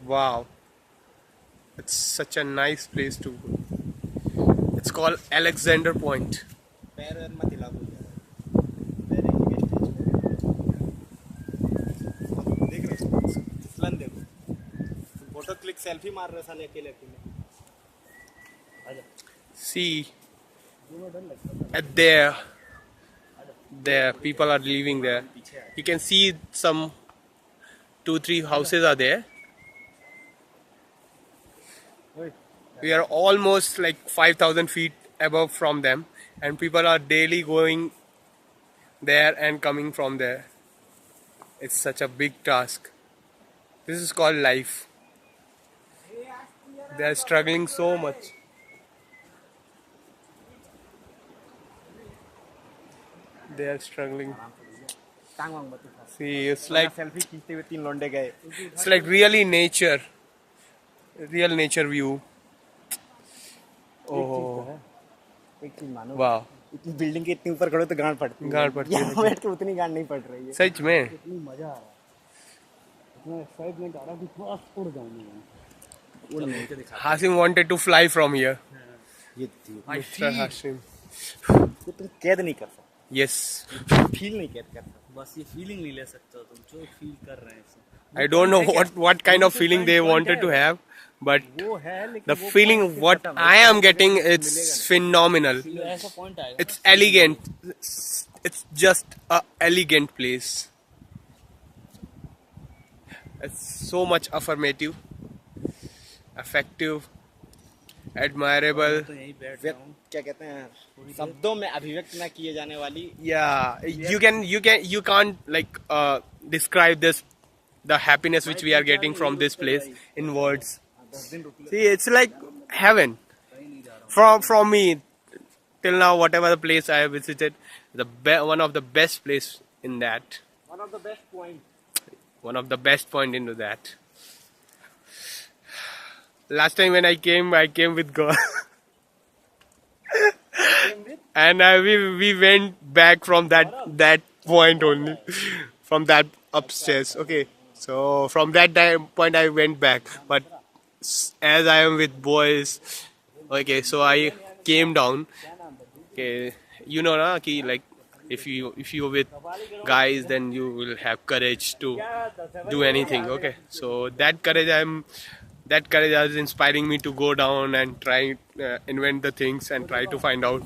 Wow, it's such a nice place to go. It's called Alexander Point. Photo click selfie मार रहे साले अकेले अकेले. See, at there people are living there. You can see some 2-3 houses are there. We are almost like 5,000 feet above from them, and people are daily going there and coming from there. It's such a big task. This is called life. They are struggling so much. They are struggling. See, it's like selfie खींचते हुए 3 लोंडे गए. it's like really nature, real nature view. Oh, एक चीज मानो. wow. इतनी building के इतने ऊपर खड़े तो गांड पड़ती है. गांड पड़ती है. यहाँ बैठ के उतनी गांड नहीं पड़ रही है. सच में. इतनी मजा आ रहा है. इतना एक्साइटमेंट आ रहा है कि बस उड़ जाऊंगा. Hasim wanted to fly from here. ये Mr. Hasim. तो तुम कैद नहीं कर सकते. Yes. फील नहीं कैद कर सकते. बस ये फीलिंग नहीं ले सकते हो तुम जो फील कर रहे हैं. I don't know what kind of feeling they wanted to have, but वो है लेकिन the feeling what I am getting, it's phenomenal. ऐसा पॉइंट आएगा. It's elegant. It's just a elegant place. It's so much affirmative, effective, admirable. तो यहीं बैठ जाऊं. क्या कहते हैं शब्दों में अभिव्यक्त ना किए जाने वाली. Yeah, you can't like describe the happiness which we are getting from this place in words. See, it's like heaven. From me till now, whatever the place I have visited, one of the best place in that. One of the best point. One of the best point into that. Last time when I came with girl. And we went back from that point only, from that upstairs. Okay, so from that point I went back, but as I am with boys, okay, so I came down. Okay, you know na ki like if you with guys, then you will have courage to do anything. Okay, so that courage is inspiring me to go down and try invent the things and try to find out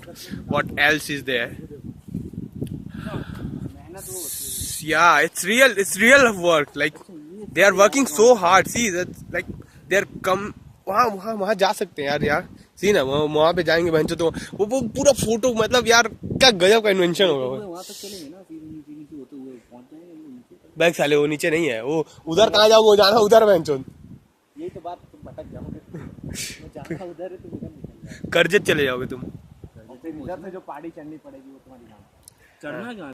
what else is there. Yeah, it's real work. Like they are working so hard. See, that's like they're come. वहाँ जा सकते हैं यार. सी ना वहाँ पे जाएंगे बहन तो वो पूरा फोटो मतलब यार क्या गजब का इन्वेंशन होगा. वहाँ तक चलेंगे ना, फिर नीचे होते हुए पहुँच जाएंगे. बैग साले वो नीचे नहीं है, वो उधर कहाँ जाओगे, जाना उधर बहन. यही तो बात, तुम भटक जाओगे. जाना उधर है, तुम उधर निकल जाओगे. करजत चले जाओगे तुम. इधर से जो पहाड़ी चढ़नी पड़ेगी वो तुम्हारी. चढ़ना कहाँ